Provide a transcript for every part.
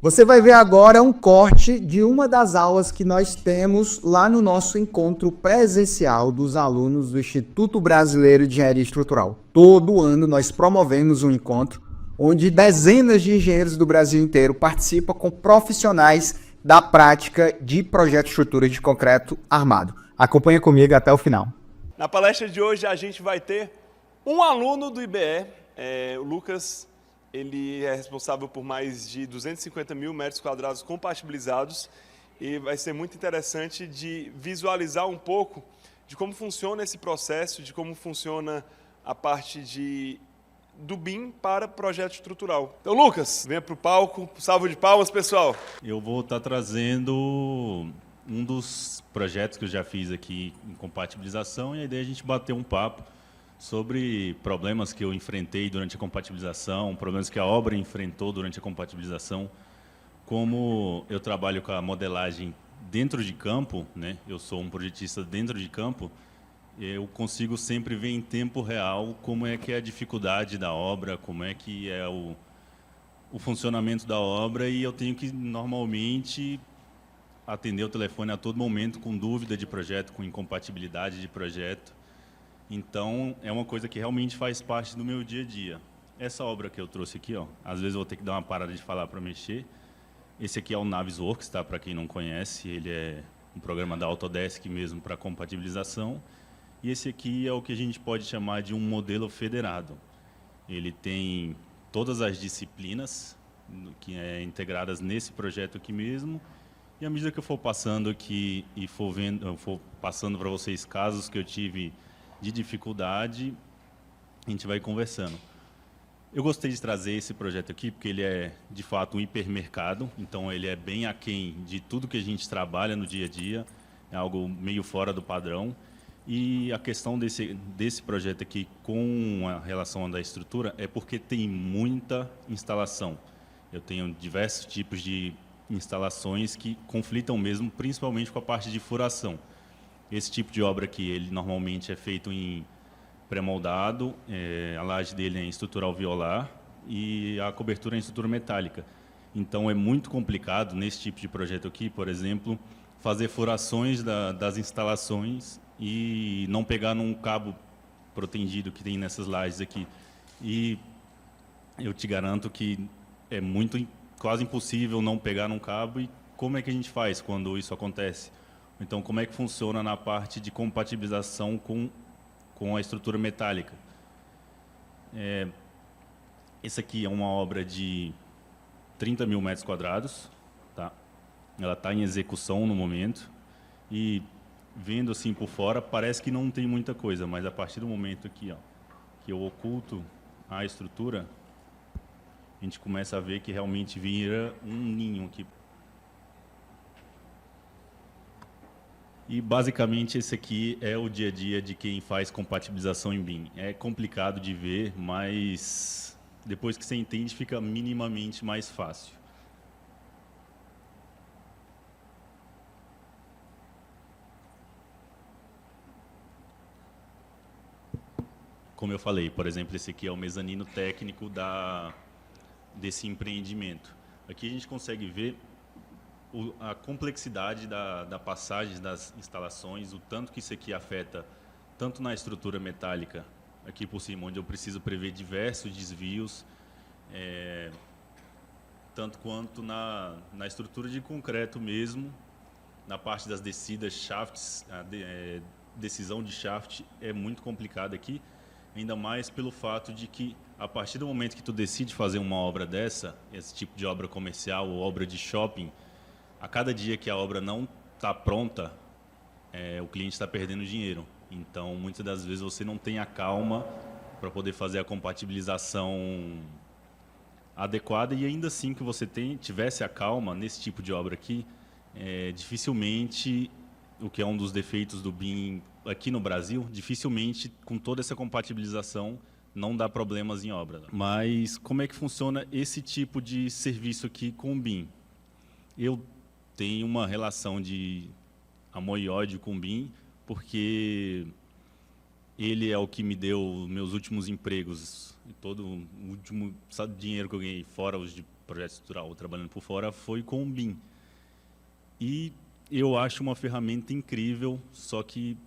Você vai ver agora um corte de uma das aulas que nós temos lá no nosso encontro presencial dos alunos do Instituto Brasileiro de Engenharia Estrutural. Todo ano nós promovemos um encontro onde dezenas de engenheiros do Brasil inteiro participam com profissionais da prática de projeto de estrutura de concreto armado. Acompanha comigo até o final. Na palestra de hoje a gente vai ter um aluno do IBE, o Lucas. Ele é responsável por mais de 250 mil metros quadrados compatibilizados e vai ser muito interessante de visualizar um pouco de como funciona esse processo, de como funciona a parte do BIM para projeto estrutural. Então, Lucas, venha para o palco, salve de palmas, pessoal. Eu vou estar trazendo um dos projetos que eu já fiz aqui em compatibilização e a ideia é a gente bater um papo sobre problemas que eu enfrentei durante a compatibilização, problemas que a obra enfrentou durante a compatibilização, como eu trabalho com a modelagem dentro de campo, né? Eu sou um projetista dentro de campo, eu consigo sempre ver em tempo real como é que é a dificuldade da obra, como é que é o funcionamento da obra, e eu tenho que normalmente atender o telefone a todo momento com dúvida de projeto, com incompatibilidade de projeto. Então, é uma coisa que realmente faz parte do meu dia a dia. Essa obra que eu trouxe aqui, ó, às vezes eu vou ter que dar uma parada de falar para mexer. Esse aqui é o Navisworks, tá? Para quem não conhece, ele é um programa da Autodesk mesmo para compatibilização. E esse aqui é o que a gente pode chamar de um modelo federado. Ele tem todas as disciplinas que é integradas nesse projeto aqui mesmo. E à medida que eu for passando aqui e for passando para vocês casos que eu tive de dificuldade, a gente vai conversando. Eu gostei de trazer esse projeto aqui porque ele é, de fato, um hipermercado, então ele é bem aquém de tudo que a gente trabalha no dia a dia, é algo meio fora do padrão. E a questão desse projeto aqui com a relação da estrutura é porque tem muita instalação. Eu tenho diversos tipos de instalações que conflitam mesmo, principalmente com a parte de furação. Esse tipo de obra aqui, ele normalmente é feito em pré-moldado, a laje dele é em estrutura alveolar e a cobertura é em estrutura metálica. Então, é muito complicado, nesse tipo de projeto aqui, por exemplo, fazer furações das instalações e não pegar num cabo protendido que tem nessas lajes aqui. E eu te garanto que é quase impossível não pegar num cabo. E como é que a gente faz quando isso acontece? Então, como é que funciona na parte de compatibilização com a estrutura metálica? Essa aqui é uma obra de 30 mil metros quadrados. Tá? Ela está em execução no momento. E, vendo assim por fora, parece que não tem muita coisa, mas a partir do momento aqui, ó, que eu oculto a estrutura, a gente começa a ver que realmente vira um ninho aqui. E, basicamente, esse aqui é o dia a dia de quem faz compatibilização em BIM. É complicado de ver, mas depois que você entende, fica minimamente mais fácil. Como eu falei, por exemplo, esse aqui é o mezanino técnico desse empreendimento. Aqui a gente consegue ver a complexidade da passagem das instalações, o tanto que isso aqui afeta tanto na estrutura metálica, aqui por cima, onde eu preciso prever diversos desvios, tanto quanto na estrutura de concreto mesmo, na parte das descidas, shafts, decisão de shaft é muito complicada aqui, ainda mais pelo fato de que, a partir do momento que tu decide fazer uma obra dessa, esse tipo de obra comercial ou obra de shopping, a cada dia que a obra não está pronta, o cliente está perdendo dinheiro. Então, muitas das vezes, você não tem a calma para poder fazer a compatibilização adequada, e ainda assim que você tivesse a calma nesse tipo de obra aqui, dificilmente, o que é um dos defeitos do BIM aqui no Brasil, dificilmente, com toda essa compatibilização, não dá problemas em obra. Mas como é que funciona esse tipo de serviço aqui com o BIM? Eu tenho uma relação de amor e ódio com o BIM, porque ele é o que me deu meus últimos empregos, todo o último dinheiro que eu ganhei, fora os de projeto estrutural trabalhando por fora foi com o BIM. E eu acho uma ferramenta incrível, só que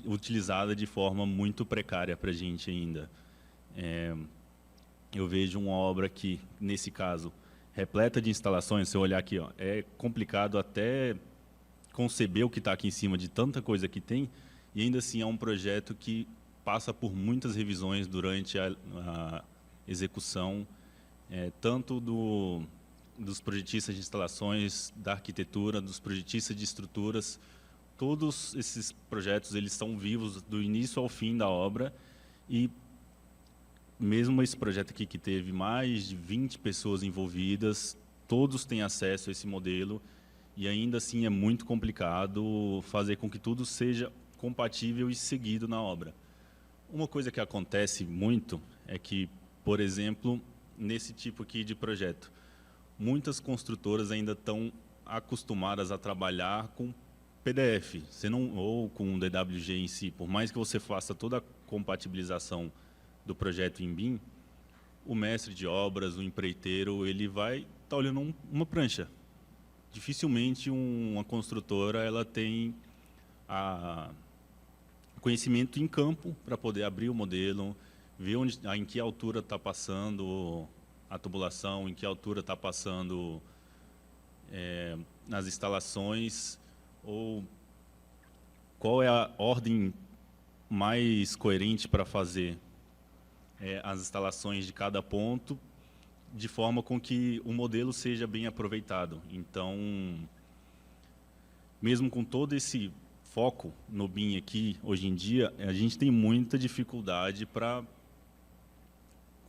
utilizada de forma muito precária para a gente ainda. Eu vejo uma obra que, nesse caso, repleta de instalações. Se eu olhar aqui, ó, é complicado até conceber o que está aqui em cima de tanta coisa que tem, e ainda assim é um projeto que passa por muitas revisões durante a execução, tanto dos projetistas de instalações, da arquitetura, dos projetistas de estruturas. Todos esses projetos eles estão vivos do início ao fim da obra, e mesmo esse projeto aqui que teve mais de 20 pessoas envolvidas, todos têm acesso a esse modelo, e ainda assim é muito complicado fazer com que tudo seja compatível e seguido na obra. Uma coisa que acontece muito é que, por exemplo, nesse tipo aqui de projeto, muitas construtoras ainda estão acostumadas a trabalhar com PDF, ou com o DWG em si. Por mais que você faça toda a compatibilização do projeto em BIM, o mestre de obras, o empreiteiro, ele vai estar olhando uma prancha. Dificilmente uma construtora ela tem conhecimento em campo para poder abrir o modelo, ver em que altura está passando a tubulação, em que altura está passando nas instalações, ou qual é a ordem mais coerente para fazer as instalações de cada ponto, de forma com que o modelo seja bem aproveitado. Então, mesmo com todo esse foco no BIM aqui, hoje em dia, a gente tem muita dificuldade para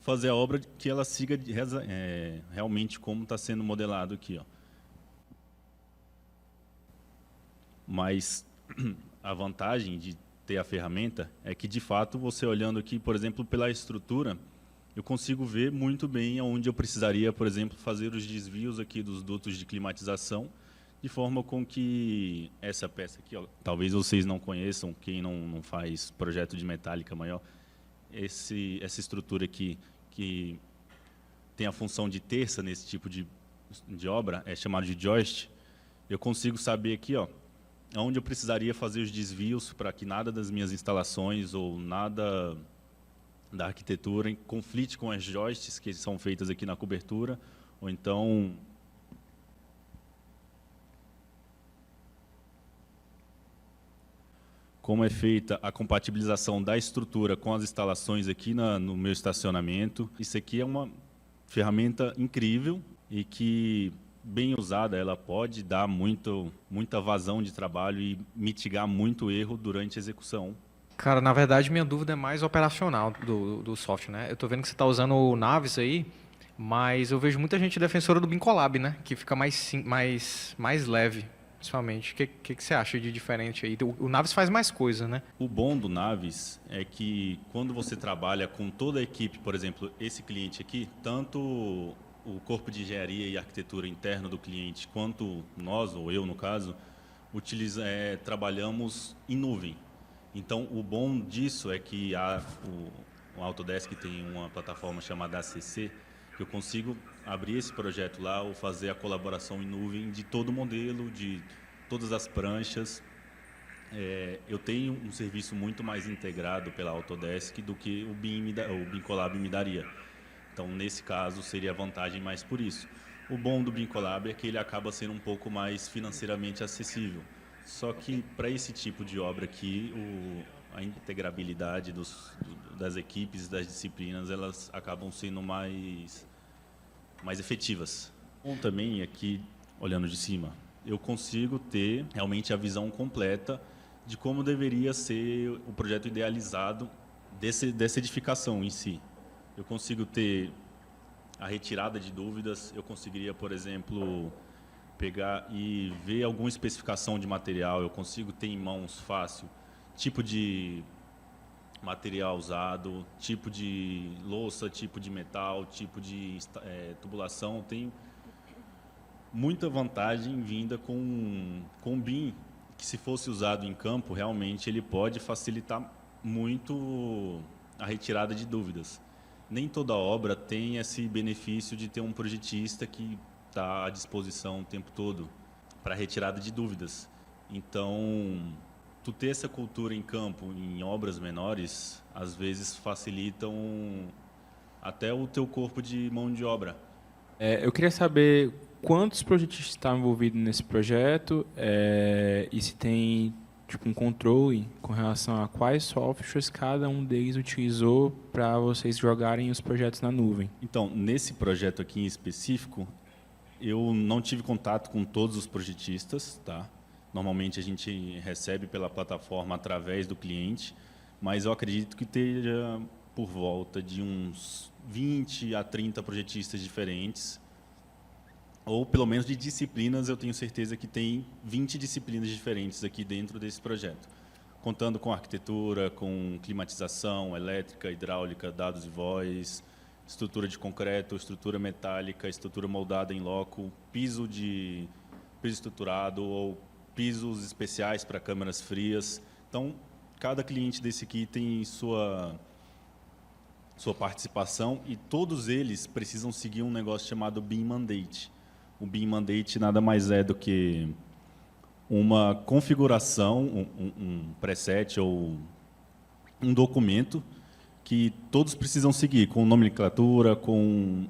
fazer a obra que ela siga realmente como está sendo modelado aqui, ó. Mas a vantagem de ter a ferramenta é que, de fato, você olhando aqui, por exemplo, pela estrutura, eu consigo ver muito bem onde eu precisaria, por exemplo, fazer os desvios aqui dos dutos de climatização, de forma com que essa peça aqui, ó, talvez vocês não conheçam, quem não faz projeto de metálica maior, essa estrutura aqui, que tem a função de terça nesse tipo de obra, é chamado de joist. Eu consigo saber aqui, ó, onde eu precisaria fazer os desvios para que nada das minhas instalações ou nada da arquitetura conflite com as joists que são feitas aqui na cobertura, ou então como é feita a compatibilização da estrutura com as instalações aqui no meu estacionamento. Isso aqui é uma ferramenta incrível e que, bem usada, ela pode dar muita vazão de trabalho e mitigar muito erro durante a execução. Cara, na verdade, minha dúvida é mais operacional do software, né? Eu estou vendo que você está usando o Navis aí, mas eu vejo muita gente defensora do BIMColab, né? Que fica mais leve, principalmente. O que você acha de diferente aí? O Navis faz mais coisa, né? O bom do Navis é que, quando você trabalha com toda a equipe, por exemplo, esse cliente aqui, tanto o corpo de engenharia e arquitetura interno do cliente, quanto nós, ou eu no caso, trabalhamos em nuvem. Então, o bom disso é que o Autodesk tem uma plataforma chamada ACC, que eu consigo abrir esse projeto lá ou fazer a colaboração em nuvem de todo o modelo, de todas as pranchas. Eu tenho um serviço muito mais integrado pela Autodesk do que o BIMColab me daria. Então, nesse caso, seria vantagem mais por isso. O bom do BIMColab é que ele acaba sendo um pouco mais financeiramente acessível. Só que, para esse tipo de obra aqui, a integrabilidade das equipes, das disciplinas, elas acabam sendo mais efetivas. Bom, também aqui, olhando de cima, eu consigo ter realmente a visão completa de como deveria ser o projeto idealizado dessa edificação em si. Eu consigo ter a retirada de dúvidas, eu conseguiria, por exemplo, pegar e ver alguma especificação de material, eu consigo ter em mãos fácil tipo de material usado, tipo de louça, tipo de metal, tipo de tubulação. Tem muita vantagem vinda com o BIM, que, se fosse usado em campo, realmente ele pode facilitar muito a retirada de dúvidas. nem toda obra tem esse benefício de ter um projetista que está à disposição o tempo todo para retirada de dúvidas. Então, tu ter essa cultura em campo, em obras menores, às vezes facilitam até o teu corpo de mão de obra. Eu queria saber quantos projetistas estavam envolvidos nesse projeto e se tem um controle com relação a quais softwares cada um deles utilizou para vocês jogarem os projetos na nuvem. Então, nesse projeto aqui em específico, eu não tive contato com todos os projetistas, tá? Normalmente a gente recebe pela plataforma através do cliente, mas eu acredito que esteja por volta de uns 20 a 30 projetistas diferentes, ou pelo menos de disciplinas, eu tenho certeza que tem 20 disciplinas diferentes aqui dentro desse projeto, contando com arquitetura, com climatização, elétrica, hidráulica, dados e voz, estrutura de concreto, estrutura metálica, estrutura moldada em loco, piso estruturado ou pisos especiais para câmaras frias. Então, cada cliente desse aqui tem sua participação e todos eles precisam seguir um negócio chamado BIM Mandate. O BIM Mandate nada mais é do que uma configuração, um preset ou um documento que todos precisam seguir, com nomenclatura, com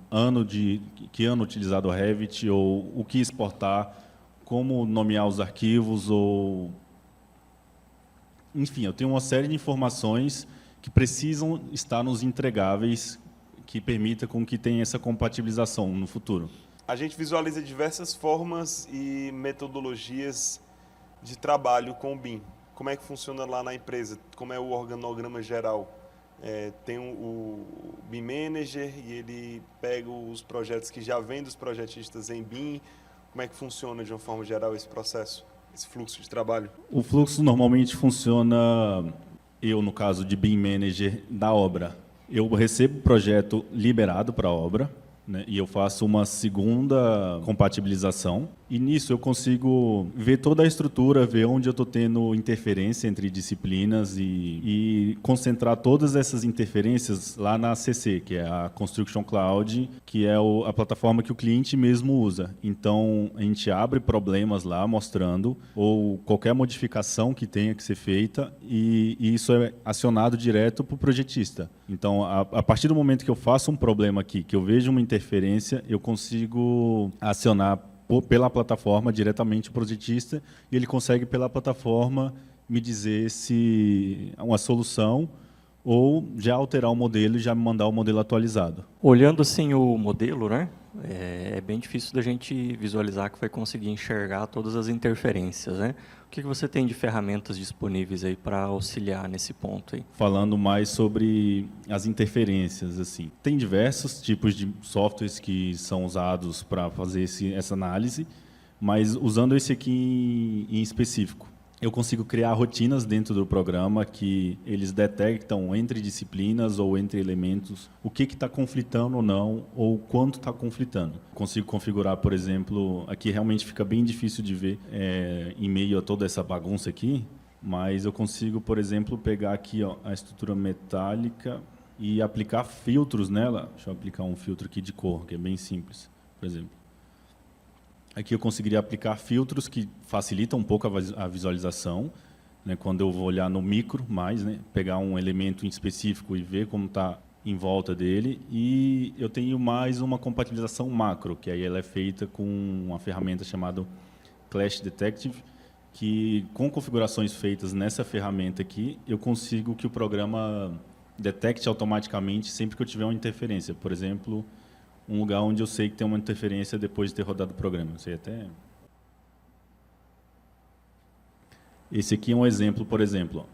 que ano utilizado o Revit, ou o que exportar, como nomear os arquivos, ou... Enfim, eu tenho uma série de informações que precisam estar nos entregáveis que permita com que tenha essa compatibilização no futuro. A gente visualiza diversas formas e metodologias de trabalho com o BIM. Como é que funciona lá na empresa? Como é o organograma geral? Tem o BIM Manager e ele pega os projetos que já vêm dos projetistas em BIM. Como é que funciona, de uma forma geral, esse processo, esse fluxo de trabalho? O fluxo normalmente funciona, no caso de BIM Manager da obra, eu recebo o projeto liberado para a obra, né, e eu faço uma segunda compatibilização. E nisso eu consigo ver toda a estrutura, ver onde eu estou tendo interferência entre disciplinas e concentrar todas essas interferências lá na ACC, que é a Construction Cloud, que é a plataforma que o cliente mesmo usa. Então, a gente abre problemas lá mostrando, ou qualquer modificação que tenha que ser feita, e isso é acionado direto para o projetista. Então, a partir do momento que eu faço um problema aqui, que eu vejo uma interferência, eu consigo acionar pela plataforma diretamente o projetista e ele consegue pela plataforma me dizer se é uma solução ou já alterar o modelo e já me mandar o modelo atualizado. Olhando assim o modelo, né, é bem difícil da gente visualizar que vai conseguir enxergar todas as interferências, né? O que você tem de ferramentas disponíveis aí para auxiliar nesse ponto aí? Falando mais sobre as interferências, assim, tem diversos tipos de softwares que são usados para fazer essa análise, mas usando esse aqui em específico, eu consigo criar rotinas dentro do programa que eles detectam entre disciplinas ou entre elementos o que está conflitando ou não, ou quanto está conflitando. Consigo configurar, por exemplo, aqui realmente fica bem difícil de ver em meio a toda essa bagunça aqui, mas eu consigo, por exemplo, pegar aqui a estrutura metálica e aplicar filtros nela. Deixa eu aplicar um filtro aqui de cor, que é bem simples, por exemplo. Aqui eu conseguiria aplicar filtros que facilitam um pouco a visualização, né, quando eu vou olhar no micro mais, né, pegar um elemento em específico e ver como está em volta dele. E eu tenho mais uma compatibilização macro, que aí ela é feita com uma ferramenta chamada Clash Detective, que com configurações feitas nessa ferramenta aqui, eu consigo que o programa detecte automaticamente sempre que eu tiver uma interferência. Por exemplo, um lugar onde eu sei que tem uma interferência depois de ter rodado o programa. Eu sei até... Esse aqui é um exemplo, por exemplo.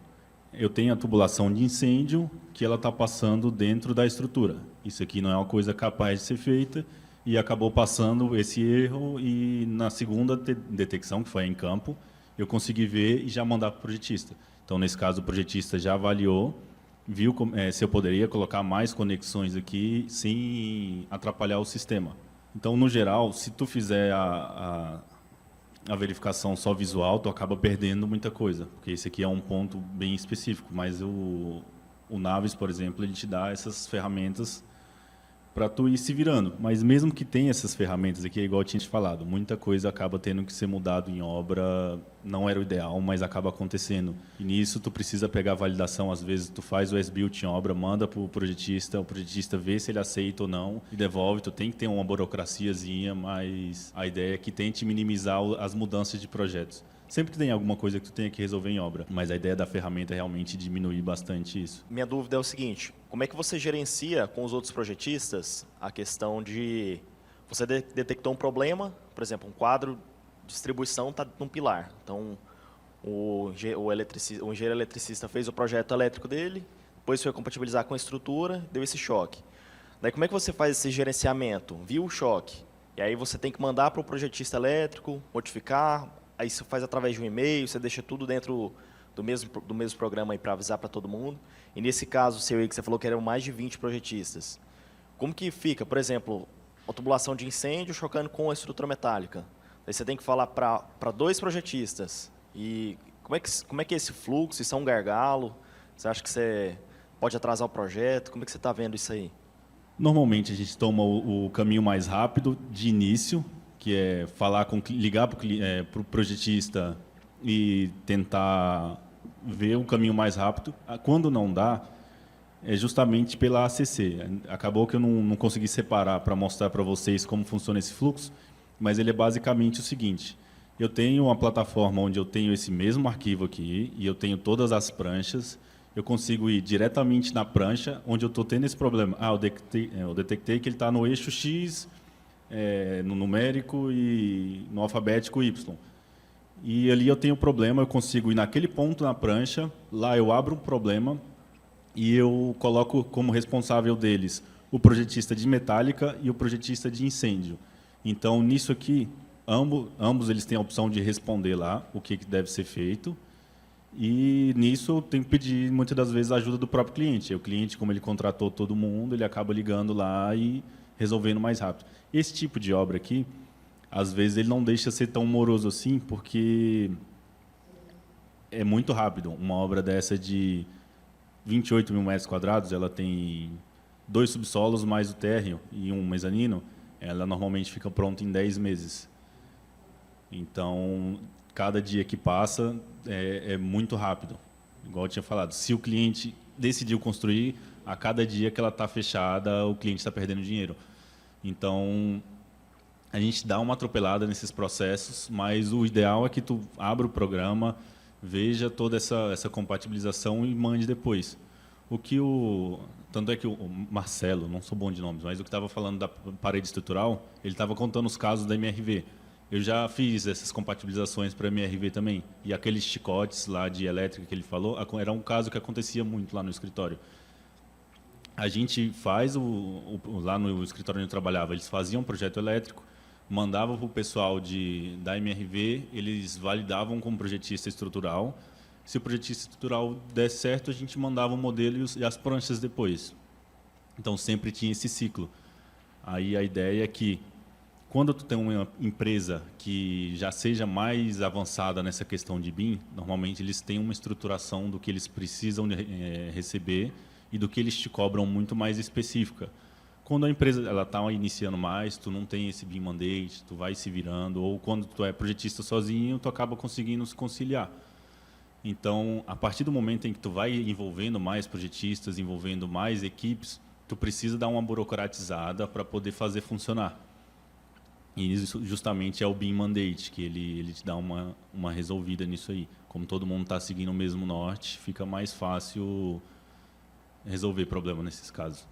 Eu tenho a tubulação de incêndio que ela está passando dentro da estrutura. Isso aqui não é uma coisa capaz de ser feita e acabou passando esse erro e na segunda detecção, que foi em campo, eu consegui ver e já mandar para o projetista. Então, nesse caso, o projetista já avaliou, viu se eu poderia colocar mais conexões aqui sem atrapalhar o sistema. Então, no geral, se tu fizer a verificação só visual, tu acaba perdendo muita coisa, porque esse aqui é um ponto bem específico, mas o Navis, por exemplo, ele te dá essas ferramentas para tu ir se virando. Mas mesmo que tenha essas ferramentas aqui, é igual eu tinha te falado, muita coisa acaba tendo que ser mudado em obra, não era o ideal, mas acaba acontecendo. E nisso tu precisa pegar a validação, às vezes tu faz o as-built em obra, manda para o projetista vê se ele aceita ou não e devolve. Tu tem que ter uma burocraciazinha, mas a ideia é que tente minimizar as mudanças de projetos. Sempre tem alguma coisa que tu tenha que resolver em obra, mas a ideia da ferramenta é realmente diminuir bastante isso. Minha dúvida é o seguinte, como é que você gerencia com os outros projetistas a questão de... Você detectou um problema, por exemplo, um quadro de distribuição está num pilar. Então, o engenheiro eletricista fez o projeto elétrico dele, depois foi compatibilizar com a estrutura, deu esse choque. Daí, como é que você faz esse gerenciamento? Viu o choque, e aí você tem que mandar para o projetista elétrico, modificar, aí você faz através de um e-mail, você deixa tudo dentro do mesmo programa para avisar para todo mundo. E nesse caso seu aí, que você falou que eram mais de 20 projetistas, como que fica, por exemplo, a tubulação de incêndio chocando com a estrutura metálica? Aí você tem que falar para 2 projetistas. E como é que é esse fluxo? Isso é um gargalo? Você acha que você pode atrasar o projeto? Como é que você está vendo isso aí? Normalmente a gente toma o caminho mais rápido de início, que é ligar para o projetista e tentar ver o caminho mais rápido. Quando não dá, é justamente pela ACC. Acabou que eu não consegui separar para mostrar para vocês como funciona esse fluxo, mas ele é basicamente o seguinte. Eu tenho uma plataforma onde eu tenho esse mesmo arquivo aqui e eu tenho todas as pranchas. Eu consigo ir diretamente na prancha onde eu estou tendo esse problema. Eu detectei que ele está no eixo X, no numérico e no alfabético Y. E ali eu tenho problema, eu consigo ir naquele ponto na prancha, lá eu abro um problema e eu coloco como responsável deles o projetista de metálica e o projetista de incêndio. Então, nisso aqui, ambos eles têm a opção de responder lá o que deve ser feito. E nisso eu tenho que pedir, muitas das vezes, a ajuda do próprio cliente. O cliente, como ele contratou todo mundo, ele acaba ligando lá e resolvendo mais rápido. Esse tipo de obra aqui, às vezes, ele não deixa ser tão moroso assim, porque é muito rápido. Uma obra dessa de 28 mil metros quadrados, ela tem 2 subsolos mais o térreo e um mezanino, ela normalmente fica pronta em 10 meses. Então, cada dia que passa é muito rápido. Igual eu tinha falado, se o cliente decidiu construir, a cada dia que ela está fechada, o cliente está perdendo dinheiro. Então, a gente dá uma atropelada nesses processos, mas o ideal é que tu abra o programa, veja toda essa compatibilização e mande depois. Tanto é que o Marcelo, não sou bom de nomes, mas o que estava falando da parede estrutural, ele estava contando os casos da MRV. Eu já fiz essas compatibilizações para a MRV também. E aqueles chicotes lá de elétrica que ele falou, era um caso que acontecia muito lá no escritório. A gente faz, lá no escritório onde eu trabalhava, eles faziam um projeto elétrico, mandavam para o pessoal da MRV, eles validavam com o projetista estrutural. Se o projetista estrutural desse certo, a gente mandava o modelo e as pranchas depois. Então, sempre tinha esse ciclo. Aí a ideia é que, quando tu tem uma empresa que já seja mais avançada nessa questão de BIM, normalmente eles têm uma estruturação do que eles precisam receber e do que eles te cobram muito mais específica. Quando a empresa está iniciando mais, tu não tem esse BIM mandate, tu vai se virando, ou quando tu é projetista sozinho, tu acaba conseguindo se conciliar. Então, a partir do momento em que tu vai envolvendo mais projetistas, envolvendo mais equipes, tu precisa dar uma burocratizada para poder fazer funcionar. E isso justamente é o BIM Mandate, que ele te dá uma resolvida nisso aí. Como todo mundo está seguindo o mesmo norte, fica mais fácil resolver problema nesses casos.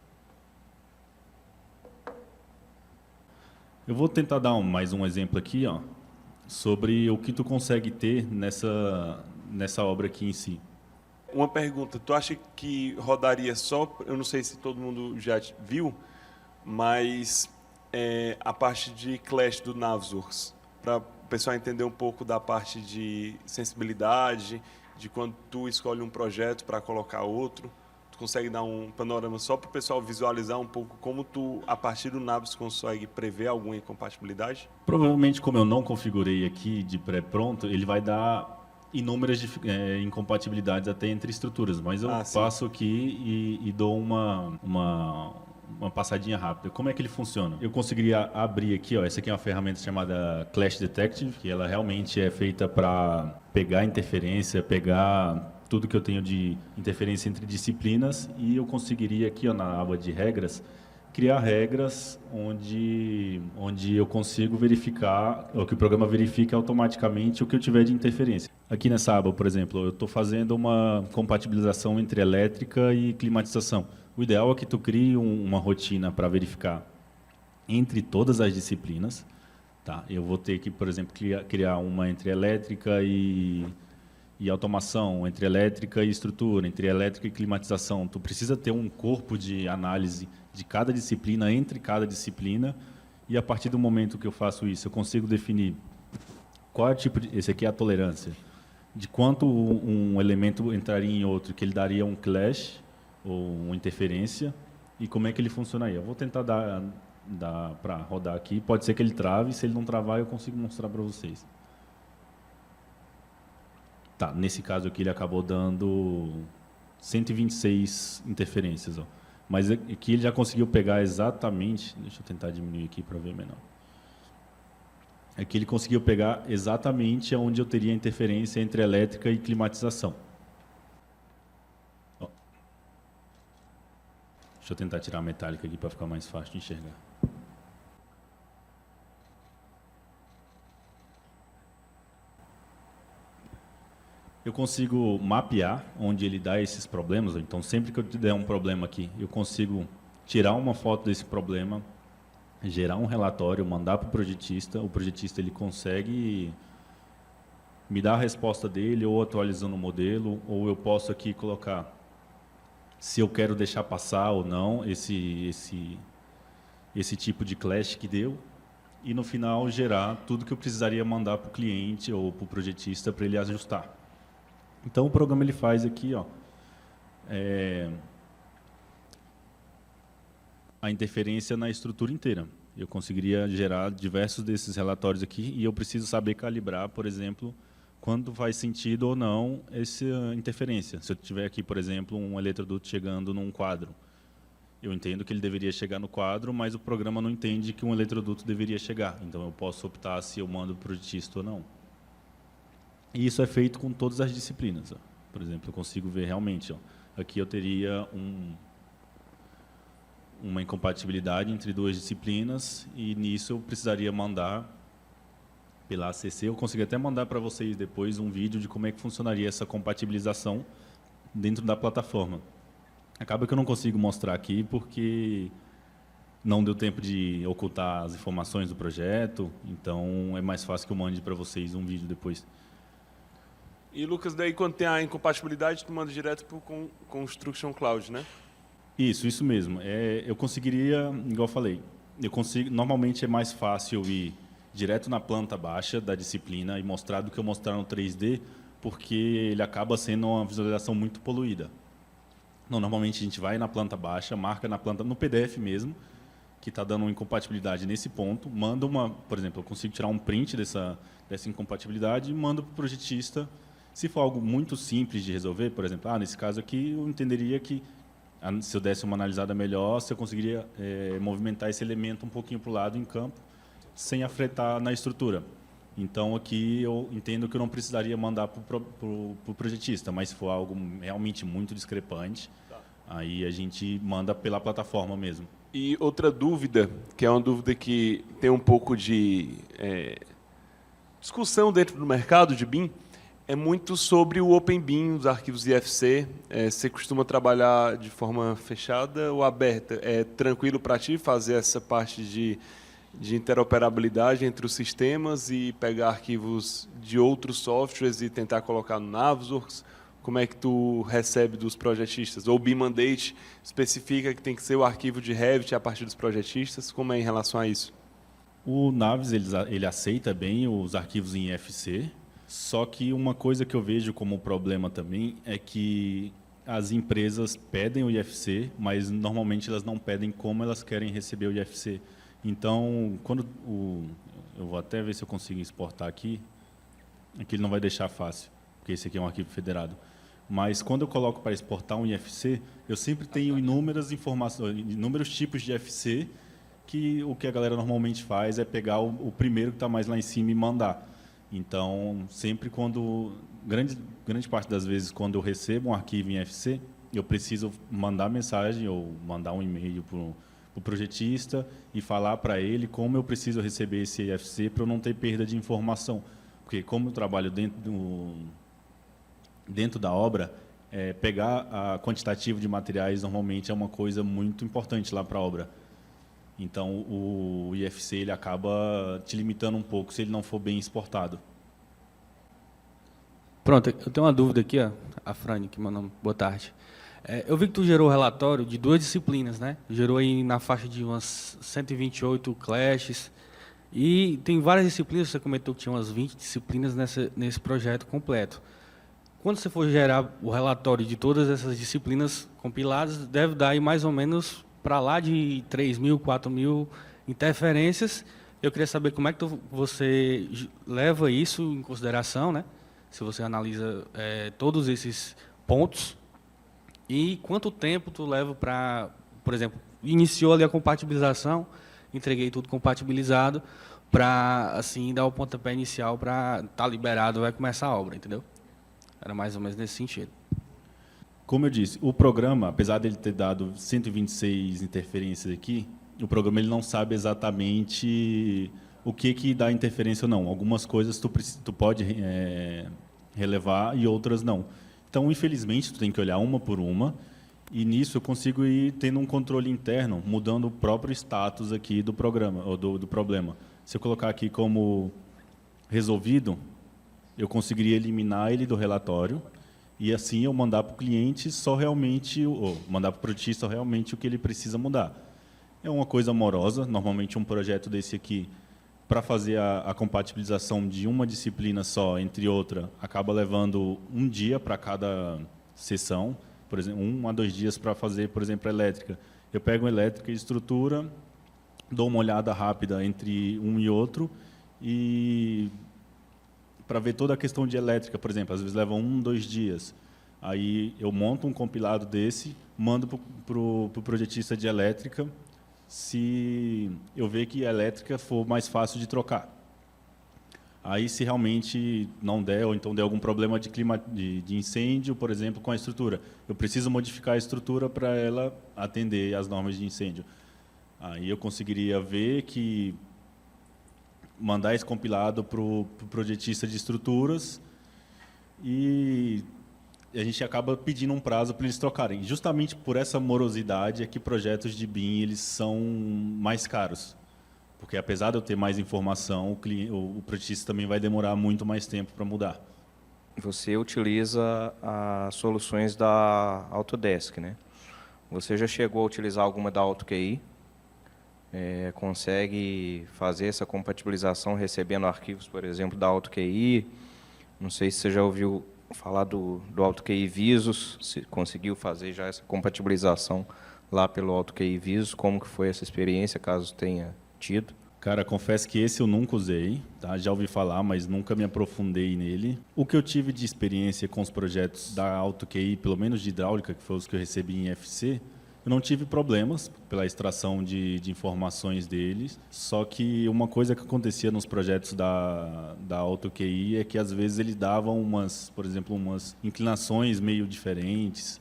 Eu vou tentar dar mais um exemplo aqui, sobre o que tu consegue ter nessa obra aqui em si. Uma pergunta, tu acha que rodaria só, eu não sei se todo mundo já viu, mas a parte de Clash do Navisworks, para o pessoal entender um pouco da parte de sensibilidade, de quando tu escolhe um projeto para colocar outro, tu consegue dar um panorama só para o pessoal visualizar um pouco como tu, a partir do Navis, consegue prever alguma incompatibilidade? Provavelmente, como eu não configurei aqui de pré-pronto, ele vai dar inúmeras incompatibilidades até entre estruturas, mas eu passo aqui e dou uma uma passadinha rápida. Como é que ele funciona? Eu conseguiria abrir aqui, ó, essa aqui é uma ferramenta chamada Clash Detective, que ela realmente é feita para pegar interferência, pegar tudo que eu tenho de interferência entre disciplinas, e eu conseguiria aqui, ó, na aba de regras, criar regras onde eu consigo verificar, ou que o programa verifique automaticamente o que eu tiver de interferência. Aqui nessa aba, por exemplo, eu estou fazendo uma compatibilização entre elétrica e climatização. O ideal é que tu crie uma rotina para verificar entre todas as disciplinas. Tá? Eu vou ter que, por exemplo, criar uma entre elétrica e automação, entre elétrica e estrutura, entre elétrica e climatização. Tu precisa ter um corpo de análise de cada disciplina, entre cada disciplina, e a partir do momento que eu faço isso, eu consigo definir qual é o tipo de... Esse aqui é a tolerância. De quanto um elemento entraria em outro, que ele daria um clash, ou uma interferência, e como é que ele funcionaria. Eu vou tentar dar para rodar aqui. Pode ser que ele trave, se ele não travar, eu consigo mostrar para vocês. Tá, nesse caso aqui ele acabou dando 126 interferências, ó. Mas aqui ele já conseguiu pegar exatamente, deixa eu tentar diminuir aqui para ver menor. Aqui ele conseguiu pegar exatamente onde eu teria interferência entre elétrica e climatização. Ó. Deixa eu tentar tirar a metálica aqui para ficar mais fácil de enxergar. Eu consigo mapear onde ele dá esses problemas. Então, sempre que eu der um problema aqui, eu consigo tirar uma foto desse problema, gerar um relatório, mandar para o projetista. O projetista ele consegue me dar a resposta dele, ou atualizando o modelo, ou eu posso aqui colocar se eu quero deixar passar ou não esse tipo de clash que deu, e no final gerar tudo que eu precisaria mandar para o cliente ou para o projetista para ele ajustar. Então, o programa ele faz aqui, ó, a interferência na estrutura inteira. Eu conseguiria gerar diversos desses relatórios aqui, e eu preciso saber calibrar, por exemplo, quando faz sentido ou não essa interferência. Se eu tiver aqui, por exemplo, um eletroduto chegando num quadro, eu entendo que ele deveria chegar no quadro, mas o programa não entende que um eletroduto deveria chegar. Então, eu posso optar se eu mando para o projetista ou não. E isso é feito com todas as disciplinas. Ó. Por exemplo, eu consigo ver realmente. Ó, aqui eu teria uma incompatibilidade entre duas disciplinas, e nisso eu precisaria mandar pela ACC. Eu consegui até mandar para vocês depois um vídeo de como é que funcionaria essa compatibilização dentro da plataforma. Acaba que eu não consigo mostrar aqui porque não deu tempo de ocultar as informações do projeto, então é mais fácil que eu mande para vocês um vídeo depois. E, Lucas, daí quando tem a incompatibilidade, tu manda direto para o Construction Cloud, né? Isso mesmo. Eu conseguiria, igual eu falei, normalmente é mais fácil ir direto na planta baixa da disciplina e mostrar do que eu mostrar no 3D, porque ele acaba sendo uma visualização muito poluída. Não, normalmente a gente vai na planta baixa, marca na planta, no PDF mesmo, que está dando uma incompatibilidade nesse ponto, manda por exemplo, eu consigo tirar um print dessa incompatibilidade e mando para o projetista. Se for algo muito simples de resolver, por exemplo, nesse caso aqui eu entenderia que, se eu desse uma analisada melhor, se eu conseguiria movimentar esse elemento um pouquinho para o lado em campo, sem afetar na estrutura. Então, aqui eu entendo que eu não precisaria mandar para o projetista, mas se for algo realmente muito discrepante, aí a gente manda pela plataforma mesmo. E outra dúvida, que é uma dúvida que tem um pouco de discussão dentro do mercado de BIM, é muito sobre o OpenBIM, os arquivos IFC. Você costuma trabalhar de forma fechada ou aberta? É tranquilo para ti fazer essa parte de interoperabilidade entre os sistemas e pegar arquivos de outros softwares e tentar colocar no Navisworks? Como é que tu recebe dos projetistas? Ou o BIM Mandate especifica que tem que ser o arquivo de Revit a partir dos projetistas? Como é em relação a isso? O Navis ele aceita bem os arquivos em IFC, só que uma coisa que eu vejo como problema também é que as empresas pedem o IFC, mas normalmente elas não pedem como elas querem receber o IFC. Então, eu vou até ver se eu consigo exportar aqui. Aqui ele não vai deixar fácil, porque esse aqui é um arquivo federado. Mas quando eu coloco para exportar um IFC, eu sempre tenho inúmeras informações, inúmeros tipos de IFC, que o que a galera normalmente faz é pegar o primeiro que está mais lá em cima e mandar. Então, sempre quando, grande parte das vezes, quando eu recebo um arquivo em IFC, eu preciso mandar mensagem ou mandar um e-mail para o projetista e falar para ele como eu preciso receber esse IFC para eu não ter perda de informação. Porque como eu trabalho dentro da obra, pegar a quantitativo de materiais normalmente é uma coisa muito importante lá para a obra. Então, o IFC ele acaba te limitando um pouco se ele não for bem exportado. Pronto, eu tenho uma dúvida aqui, ó, a Frane, que mandou. Boa tarde. Eu vi que tu gerou o relatório de 2 disciplinas, né? Gerou aí na faixa de umas 128 clashes. E tem várias disciplinas, você comentou que tinha umas 20 disciplinas nesse projeto completo. Quando você for gerar o relatório de todas essas disciplinas compiladas, deve dar aí mais ou menos para lá de 3.000, 4.000 interferências. Eu queria saber como é que você leva isso em consideração, né? Se você analisa todos esses pontos. E quanto tempo tu leva para, por exemplo, iniciou ali a compatibilização, entreguei tudo compatibilizado, para assim dar o pontapé inicial para estar liberado, vai começar a obra, entendeu? Era mais ou menos nesse sentido. Como eu disse, o programa, apesar dele ter dado 126 interferências aqui, o programa ele não sabe exatamente o que dá interferência ou não. Algumas coisas tu pode relevar e outras não. Então, infelizmente, tu tem que olhar uma por uma, e nisso eu consigo ir tendo um controle interno, mudando o próprio status aqui do programa, ou do problema. Se eu colocar aqui como resolvido, eu conseguiria eliminar ele do relatório, e assim eu mandar para o cliente só realmente, ou mandar para o projetista realmente o que ele precisa mudar. É uma coisa amorosa, normalmente um projeto desse aqui, para fazer a compatibilização de uma disciplina só, entre outra, acaba levando um dia para cada sessão, por exemplo, 1 a 2 dias para fazer, por exemplo, elétrica. Eu pego elétrica e estrutura, dou uma olhada rápida entre um e outro, e para ver toda a questão de elétrica, por exemplo, às vezes leva 1, 2 dias. Aí eu monto um compilado desse, mando para o projetista de elétrica, se eu ver que a elétrica for mais fácil de trocar. Aí, se realmente não der, ou então der algum problema de incêndio, por exemplo, com a estrutura, eu preciso modificar a estrutura para ela atender às normas de incêndio. Aí eu conseguiria ver que mandar esse compilado para o projetista de estruturas e a gente acaba pedindo um prazo para eles trocarem. Justamente por essa morosidade é que projetos de BIM eles são mais caros. Porque, apesar de eu ter mais informação, o projetista também vai demorar muito mais tempo para mudar. Você utiliza as soluções da Autodesk, né? Você já chegou a utilizar alguma da AutoQI? Consegue fazer essa compatibilização recebendo arquivos, por exemplo, da AutoQI? Não sei se você já ouviu falar do AutoQI Visos, se conseguiu fazer já essa compatibilização lá pelo AutoQI Visos, como que foi essa experiência, caso tenha tido? Cara, confesso que esse eu nunca usei, tá? Já ouvi falar, mas nunca me aprofundei nele. O que eu tive de experiência com os projetos da AutoQI, pelo menos de hidráulica, que foi os que eu recebi em FC, eu não tive problemas pela extração de informações deles, só que uma coisa que acontecia nos projetos da AutoQI é que às vezes eles davam por exemplo, umas inclinações meio diferentes.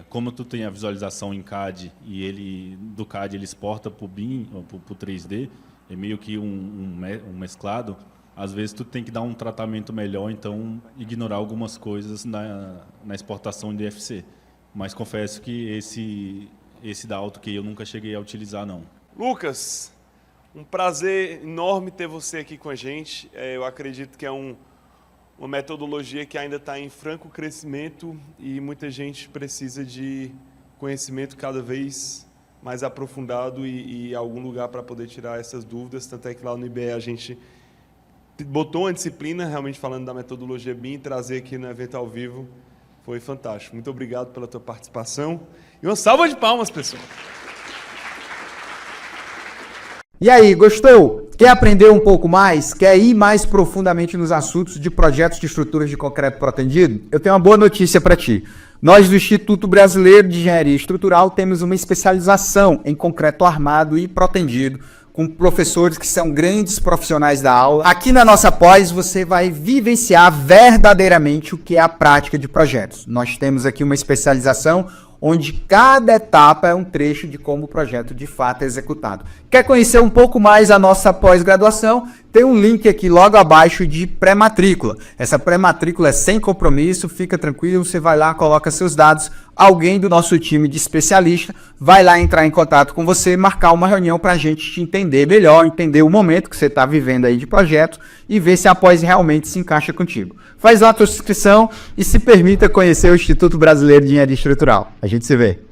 Como tu tem a visualização em CAD e do CAD ele exporta para o BIM, para o 3D, é meio que um mesclado, às vezes tu tem que dar um tratamento melhor, então ignorar algumas coisas na exportação de FC. Mas confesso que esse da AutoQI eu nunca cheguei a utilizar, não. Lucas, um prazer enorme ter você aqui com a gente. Eu acredito que é uma metodologia que ainda está em franco crescimento e muita gente precisa de conhecimento cada vez mais aprofundado e algum lugar para poder tirar essas dúvidas. Tanto é que lá no IBE a gente botou uma disciplina, realmente falando da metodologia BIM, e trazer aqui no evento ao vivo foi fantástico. Muito obrigado pela tua participação. E uma salva de palmas, pessoal. E aí, gostou? Quer aprender um pouco mais? Quer ir mais profundamente nos assuntos de projetos de estruturas de concreto protendido? Eu tenho uma boa notícia para ti. Nós do Instituto Brasileiro de Engenharia Estrutural temos uma especialização em concreto armado e protendido, com professores que são grandes profissionais da aula. Aqui na nossa pós você vai vivenciar verdadeiramente o que é a prática de projetos. Nós temos aqui uma especialização onde cada etapa é um trecho de como o projeto de fato é executado. Quer conhecer um pouco mais a nossa pós-graduação? Tem um link aqui logo abaixo de pré-matrícula. Essa pré-matrícula é sem compromisso, fica tranquilo, você vai lá, coloca seus dados, alguém do nosso time de especialista vai lá entrar em contato com você, marcar uma reunião para a gente te entender melhor, entender o momento que você está vivendo aí de projeto e ver se a pós realmente se encaixa contigo. Faz lá a tua inscrição e se permita conhecer o Instituto Brasileiro de Engenharia Estrutural. A gente se vê.